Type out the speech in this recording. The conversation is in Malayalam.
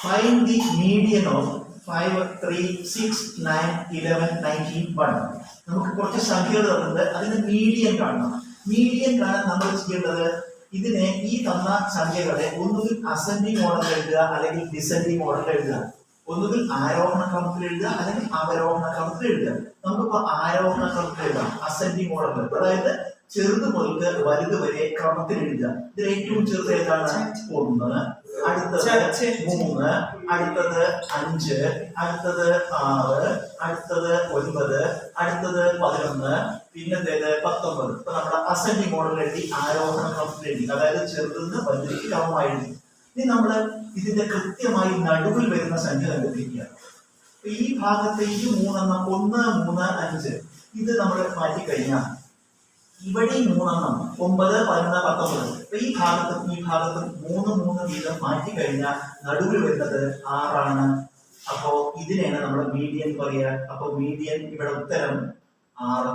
Find the median of 5, 3, 6, 9, 11, 19, 1. നമുക്ക് കുറച്ച് സംഖ്യകൾ തന്നിട്ട് അതിന്റെ മീഡിയൻ കാണണം. മീഡിയൻ കാണാൻ നമ്മൾ ചെയ്യേണ്ടത് ഇതിനെ ഈ തന്ന സംഖ്യകളെ ഒന്നുകിൽ അസെൻഡിങ് ഓർഡറിൽ എഴുതുക അല്ലെങ്കിൽ ഡിസെൻഡിങ് ഓർഡറിൽ എഴുതുക. ഒന്നുകിൽ ആരോഹണ ക്രമത്തിൽ എഴുതുക അല്ലെങ്കിൽ അവരോഹണ ക്രമത്തിൽ എഴുതുക. നമുക്കിപ്പോ ആരോഹണ ക്രമത്തിൽ എഴുതാം, അസെൻഡിങ് ഓർഡറിൽ. അതായത് ചെറുത് മുതൽ വലുത് വരെ ക്രമത്തിൽ എഴുതുക. ഇതിൽ ഏറ്റവും ചെറുത് ഏതാണ്? 1, അടുത്തത് 3, അടുത്തത് 5, അടുത്തത് 6, അടുത്തത് 9, അടുത്തത് 11, പിന്നത്തേത് 19. ഇപ്പൊ നമ്മുടെ അസെൻഡിങ് ഓർഡറിൽ എഴുതി, ആരോഹണ ക്രമത്തിൽ എഴുതി, അതായത് ചെറുതിന് വലുതിലേക്ക് ക്രമമായി എഴുതി. ഇനി നമ്മൾ ഇതിന്റെ കൃത്യമായി നടുവിൽ വരുന്ന സംഖ്യ കണ്ടുപിടിക്കുക. ഈ ഭാഗത്തെ ഈ 3 1, 3, 5 ഇത് നമ്മൾ മാറ്റിക്കഴിഞ്ഞാൽ ഇവിടെ 3 9, 11, 19 ഈ ഭാഗത്തും 3 3 വീതം മാറ്റി കഴിഞ്ഞാൽ നടുവിൽ വരുന്നത് 6 ആണ്. അപ്പോ ഇതിനെയാണ് നമ്മൾ മീഡിയൻ പറയുക. അപ്പൊ മീഡിയൻ ഇവിടെ ഉത്തരം 6.